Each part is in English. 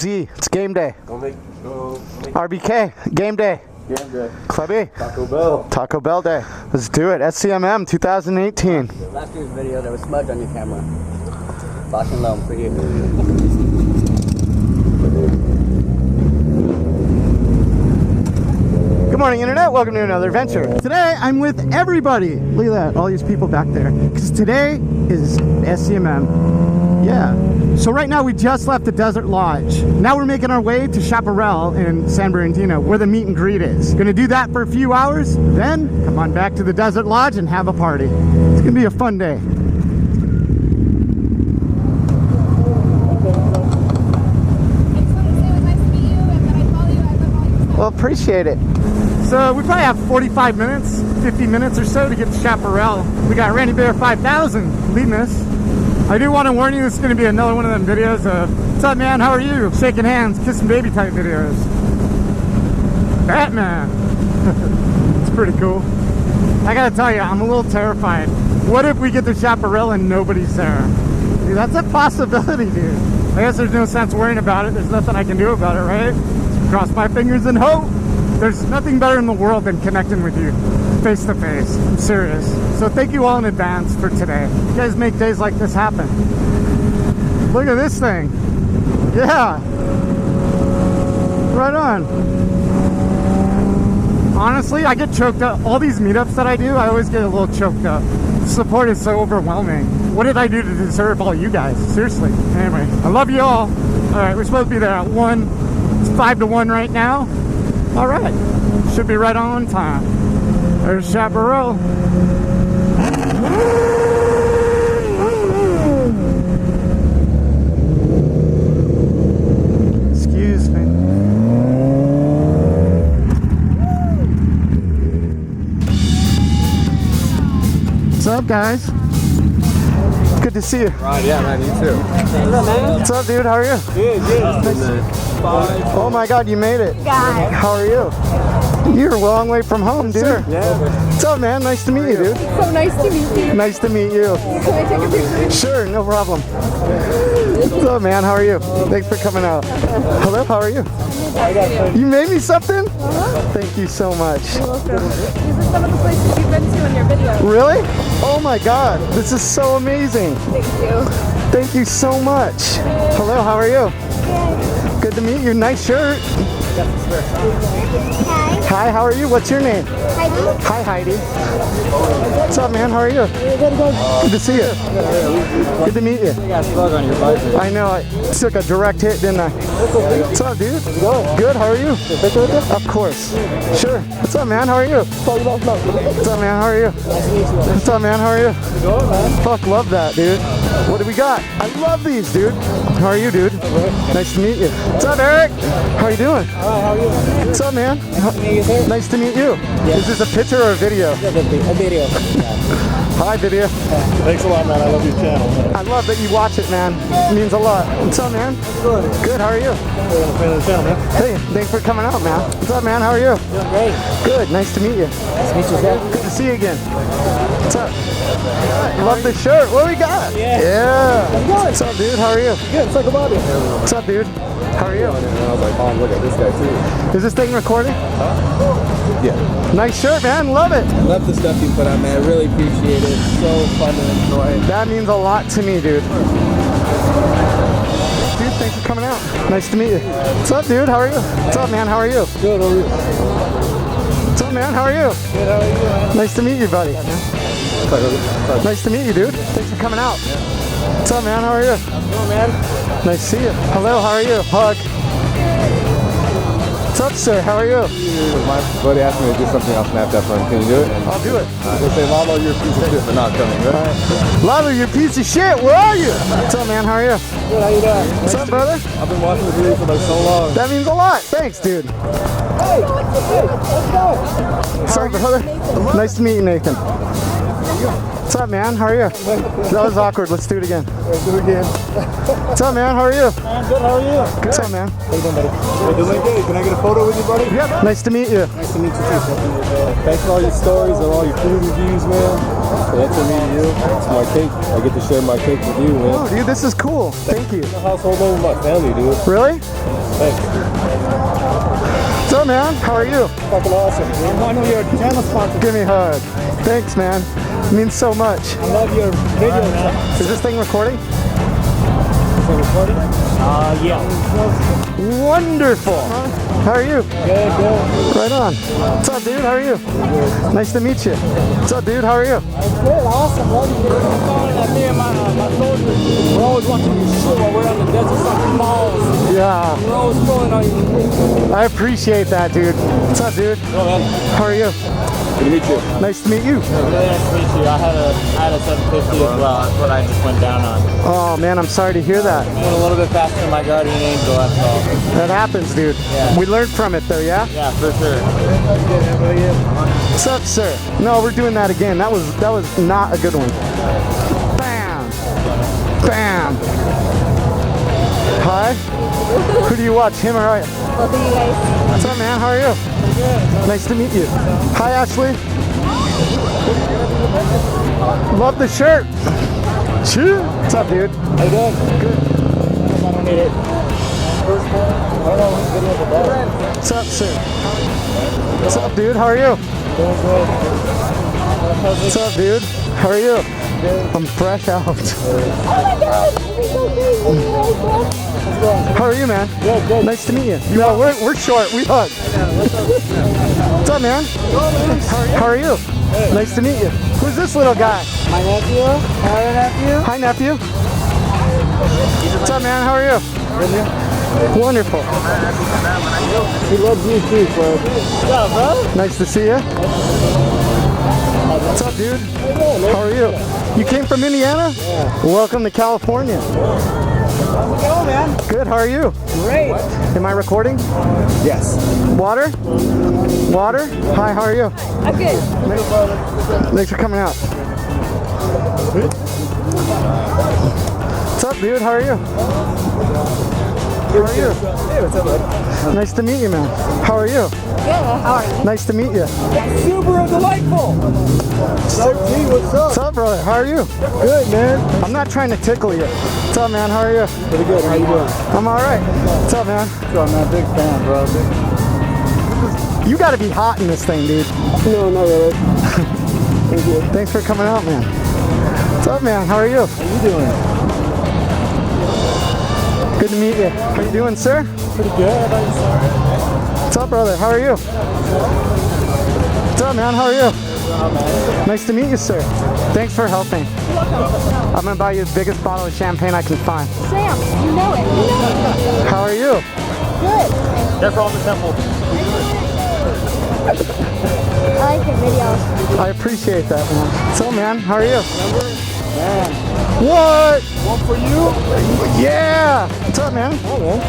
Z, it's game day. RBK, game day. Game day. Clubby. Taco Bell. Taco Bell day. Let's do it. SCMM 2018. Last year's video, there was smudge on your camera. Lock and loan for you. Good morning, Internet. Welcome to another adventure. Today, I'm with everybody. Look at that, all these people back there. Because today is SCMM. Yeah. So right now, we just left the Desert Lodge. Now we're making our way to Chaparral in San Bernardino, where the meet and greet is. Gonna do that for a few hours, then come on back to the Desert Lodge and have a party. It's gonna be a fun day. Well, appreciate it. So we probably have 45 minutes, 50 minutes or so to get to Chaparral. We got Randy Bear 5000 leading us. I do want to warn you, this is going to be another one of them videos of, what's up, man, how are you? Shaking hands, kissing baby type videos. Batman. It's pretty cool. I gotta tell you, I'm a little terrified. What if we get to Chaparral and nobody's there? Dude, that's a possibility, dude. I guess there's no sense worrying about it. There's nothing I can do about it, right? Cross my fingers and hope. There's nothing better in the world than connecting with you face to face. I'm serious. So thank you all in advance for today. You guys make days like this happen. Look at this thing. Yeah. Right on. Honestly, I get choked up. All these meetups that I do, I always get a little choked up. The support is so overwhelming. What did I do to deserve all you guys? Seriously. Anyway, I love you all. All right, we're supposed to be there at 1. It's 5 to 1 right now. All right, should be right on time. There's Chaparral. Excuse me. What's up, guys? Good to see you. Right, yeah, man, you too. What's up, dude? How are you? Good. Oh my God, you made it. God. How are you? You're a long way from home, dude. Yeah. What's up, man? Nice to meet you, dude. So nice to meet you. Nice to meet you. Can I take a picture? Sure, no problem. What's up, man? How are you? Thanks for coming out. Hello, how are you? You made me something? Thank you so much. You're welcome. These are some of the places you've been to in your video. Really? Oh my God, this is so amazing. Thank you. Thank you so much. Hello, how are you? Good to meet you. Nice shirt. Hi. Hi, how are you? What's your name? Heidi. Hi, Heidi. What's up, man? How are you? Good to see you. Good to meet you. You got slug on your bike. I know. I took a direct hit, didn't I? What's up, dude? Good. How are you? Of course. Sure. What's up, man? How are you? What's up, man? How are you? What's up, man? How are you? Fuck, love that, dude. What do we got? I love these, dude. How are you, dude? Nice to meet you. What's up, Eric? How are you doing? How are you? What's up, man? Nice to meet you. Yeah. Is this a picture or a video? A video. Hi, video. Thanks a lot, man. I love your channel. I love that you watch it, man. It means a lot. What's up, man? Good. How are you? Fan of the channel, man. Hey, thanks for coming out, man. What's up, man? How are you? Doing great. Good. Nice to meet you. Nice to meet you, sir. Good to see you again. What's up? Love the shirt. What do we got? Yeah. What's up, dude? How are you? Good. It's like a Bobby. What's up, dude? How are you? And I was like, oh, look at this guy, too. Is this thing recording? Yeah. Nice shirt, man. Love it. I love the stuff you put on, man. I really appreciate it. It's so fun to enjoy. That means a lot to me, dude. Dude, thanks for coming out. Nice to meet you. What's up, dude? How are you? What's up, man? How are you? Good, how are you? What's up, man? How are you? Good, how are you, man? Nice to meet you, buddy. Nice to meet you, dude. Thanks for coming out. What's up, man? How are you? Hello, man. Nice to see you. Hello, how are you? Hug. What's up, sir? How are you? My buddy asked me to do something on Snapchat for him. Can you do it? I'll do it. They say, Lalo, you're a piece of shit for not coming, right? Lalo, you piece of shit. Where are you? What's up, man? How are you? Good, how you doing? What's up, brother? I've been watching the video for like so long. That means a lot. Thanks, dude. Hey, let's go. What's up, brother? Nice to meet you, Nathan. What's up, man? How are you? That was awkward. Let's do it again. Let's do it again. What's up, man? How are you? I'm good, how are you? What's up, man? How you doing, buddy? We're doing good. Can I get a photo with you, buddy? Yeah. Nice to meet you. Nice to meet you, too. Thanks for all your stories and all your food reviews, man. That's for me and you. It's my cake. I get to share my cake with you, man. Oh, dude, this is cool. Thank you. I'm a household name with my family, dude. Really? Thanks. What's up, man? How are you? Fucking awesome, dude. I know you're a channel sponsor. Give me a hug. Thanks, man. It means so much. I love your video, man. Is this thing recording? Is it recording? Yeah. Wonderful. How are you? Good, good. Right on. What's up, dude? How are you? Nice to meet you. What's up, dude? How are you? Good, awesome, bro. Me and my soldiers, we're always watching your show while we're on the desert sucking balls. Yeah. We're always pulling on you. I appreciate that, dude. What's up, dude? Hello, man. How are you? Good to meet you. Nice to meet you. Really nice to meet you. I had a 750 as well. That's what I just went down on. Oh, man, I'm sorry to hear that. Went a little bit faster than my guardian angel, that's all. That happens, dude. Yeah. We learned from it, though, yeah? Yeah, for sure. What's up, sir? No, we're doing that again. That was not a good one. Bam! Bam! Hi. Who do you watch, him or I? Both of you guys. What's up, man? How are you? Nice to meet you. Hi, Ashley. Love the shirt. Cheer. What's up, dude? How you doing? Good. I don't need it. First one. I don't know who's good with the ball. What's up, sir? What's up, dude? How are you? Doing good. What's up, dude? How are you? I'm fresh out. Oh my god! You're so crazy! How are you, man? Good, good. Nice to meet you. No, we're short. We hug. What's up, man? How are you? Nice to meet you. Who's this little guy? My nephew. Hi, nephew. Hi, nephew. What's up, man? How are you? Wonderful. He loves you too, bro. What's up, bro? Nice to see you. What's up, dude? How are you? You came from Indiana? Yeah. Welcome to California. How's it going, man? Good, how are you? Great. Am I recording? Yes. Water? Water? Hi, how are you? I'm good. Thanks for coming out. What's up, dude? How are you? How are you? Hey, what's up, bud? Nice to meet you, man. How are you? Good. How are you? Nice to meet you. Suburban Delightful. What's up, G? What's up? What's up, brother? How are you? Good, man. I'm not trying to tickle you. What's up, man? How are you? Pretty good. How you doing? I'm all right. What's up, man? What's up, man? Big fan, bro. You got to be hot in this thing, dude. No, not really. Thank you. Thanks for coming out, man. What's up, man? How are you? How you doing? Good to meet you. How you doing, sir? Pretty good. How about you, sir? What's up, brother? How are you? What's up, man? How are you? Nice to meet you, sir. Thanks for helping. I'm gonna buy you the biggest bottle of champagne I can find. Sam, you know it. You know it. How are you? Good. They're from the temple. I like your videos. I appreciate that, man. What's up, man? How are you? Man. What? One for you? Yeah! What's up, man? Oh, man.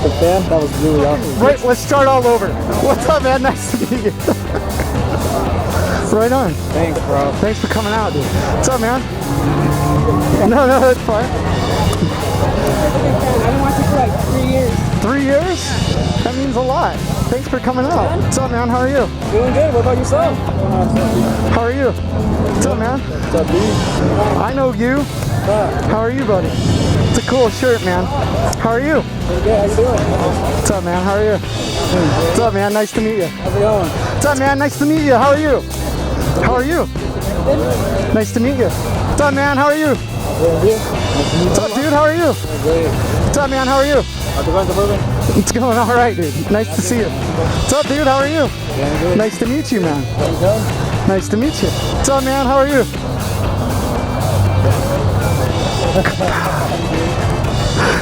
Big fan. That was really awesome. Right, let's start all over. What's up, man? Nice to meet you. Right on. Thanks, bro. Thanks for coming out, dude. What's up, man? No, that's fine. I've been watching for like 3 years. 3 years? That means a lot. Thanks for coming out. What's up, man? How are you? Doing good. What about yourself? How are you? What's up, man? What's up, dude? I know you. How are you, buddy? It's a cool shirt, man. How are you? Pretty good. How you doing? What's up, man? How are you? What's up, man? Nice to meet you. How's it going? What's up, man? Nice to meet you. How are you? How are you? Nice to meet you. What's up, man? How are you? What's up, dude? How are you? Great. What's up, man? How are you? How's it going, Suburban? It's going all right, dude. Nice to see you. What's up, dude? How are you? Doing good. Nice to meet you, man. How you doing? Nice to meet you. What's up, man? How are you?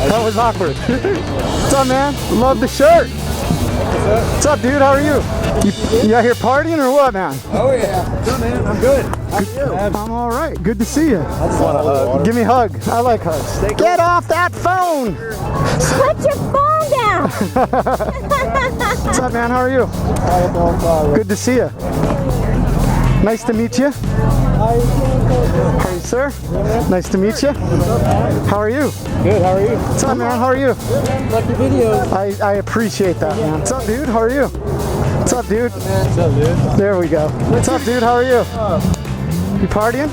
That was awkward. What's up, man? Love the shirt. What's up, dude? How are you? You out here partying or what, man? Oh, yeah. Good, man. I'm good. How are you? I'm all right. Good to see you. I just want to hug. Give me a hug. I like hugs. Get off that phone. Put your phone down. What's up, man? How are you? Good to see you. Nice to meet you. How are you, sir? Nice to meet you. How are you? Good. How are you? What's up, man? How are you? Like your videos. I appreciate that, man. What's up, dude? How are you? What's up, dude? What's up, dude? There we go. What's up, dude? How are you? You partying?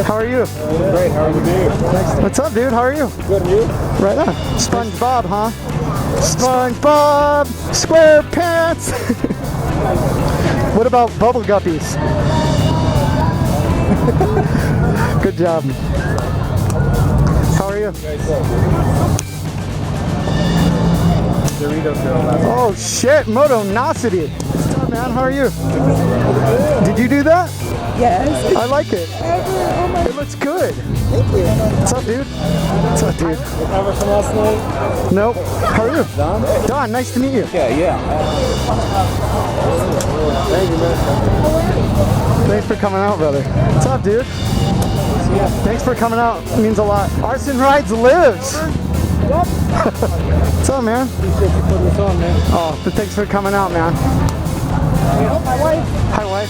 How are you? Great, how are you doing? What's up, dude? How are you? Good, and you? Right on. SpongeBob, huh? SpongeBob SquarePants. What about bubble guppies? Good job. How are you? Oh shit, Motonocity. What's up, man? How are you? Did you do that? Yes. I like it. It looks good. Thank you. What's up, dude? What's up, dude? Recover from last night? Nope. How are you? Don? Don, nice to meet you. Yeah. Thank you, man. Thanks for coming out, brother. What's up, dude? Thanks for coming out. It means a lot. Arson Rides lives. What's up, man? Appreciate you putting this on, man. Oh, but thanks for coming out, man. My wife. Hi, wife.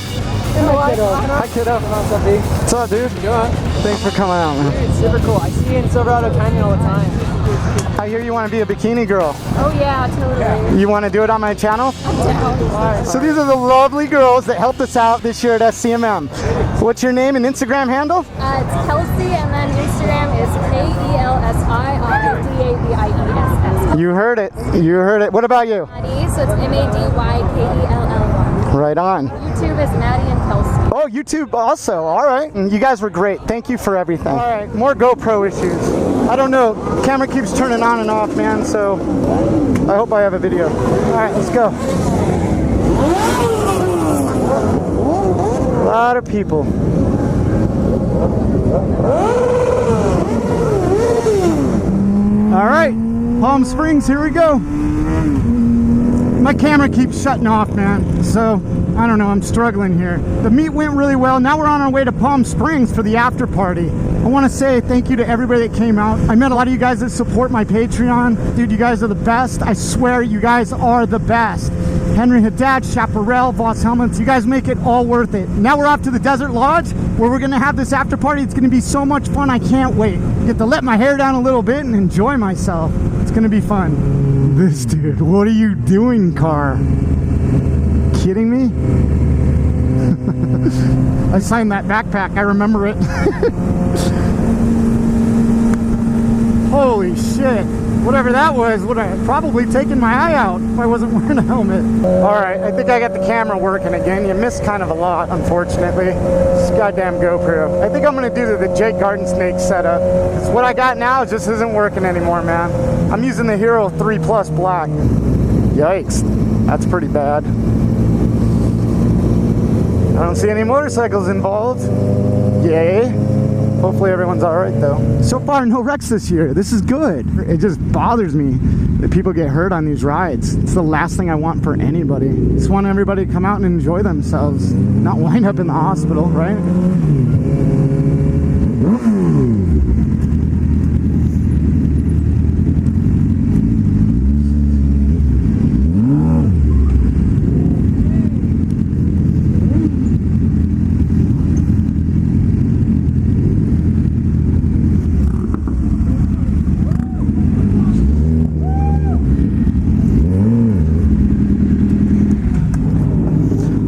Hi, kiddo. Hi, kiddo. What's up, B? What's up, dude? Thanks for coming out, man. It's super cool. I see you in Silverado Canyon all the time. I hear you want to be a bikini girl. Oh yeah, totally. You want to do it on my channel? Down. So these are the lovely girls that helped us out this year at SCMM. What's your name and Instagram handle? It's Kelsey, and then Instagram is KELSI-DAVIESS. You heard it. You heard it. What about you? Maddie, so it's MADYKELLY. Right on. YouTube is Maddie and Kelsey. Oh, YouTube also. All right. And you guys were great. Thank you for everything. All right. More GoPro issues. I don't know. Camera keeps turning on and off, man. So I hope I have a video. All right, let's go. A lot of people. All right. Palm Springs, here we go. My camera keeps shutting off, man. So I don't know, I'm struggling here. The meet went really well. Now we're on our way to Palm Springs for the after party. I want to say thank you to everybody that came out. I met a lot of you guys that support my Patreon. Dude, you guys are the best. I swear you guys are the best. Henry, Haddad, Chaparral, Voss Helmets, you guys make it all worth it. Now we're off to the Desert Lodge where we're going to have this after party. It's going to be so much fun. I can't wait. Get to let my hair down a little bit and enjoy myself. It's going to be fun. This dude, what are you doing, car? Kidding me? I signed that backpack. I remember it. Holy shit. Whatever that was would have probably taken my eye out if I wasn't wearing a helmet. Alright, I think I got the camera working again. You missed kind of a lot, unfortunately. This goddamn GoPro. I think I'm going to do the Jake Garden Snake setup. Because what I got now just isn't working anymore, man. I'm using the Hero 3 Plus Black. Yikes. That's pretty bad. I don't see any motorcycles involved. Yay. Hopefully everyone's alright though. So far, no wrecks this year. This is good. It just bothers me that people get hurt on these rides. It's the last thing I want for anybody. Just want everybody to come out and enjoy themselves. Not wind up in the hospital, right?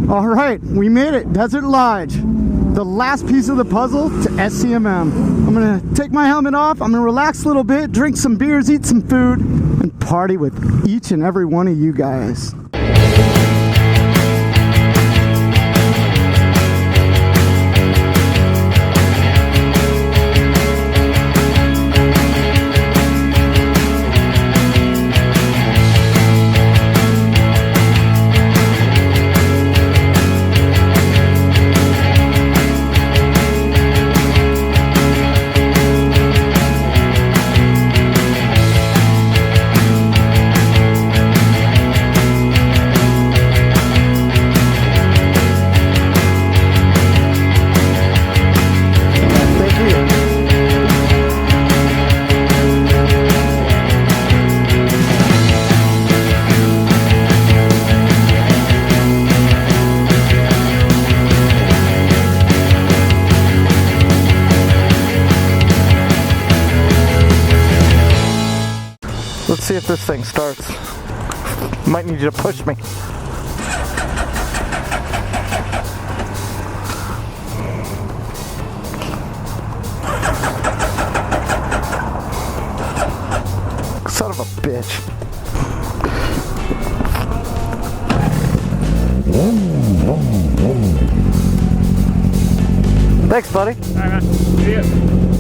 All right, we made it. Desert Lodge. The last piece of the puzzle to SCMM. I'm gonna take my helmet off. I'm gonna relax a little bit, drink some beers, eat some food, and party with each and every one of you guys. Let's see if this thing starts. Might need you to push me. bitch. Thanks, buddy. All right, man. See ya.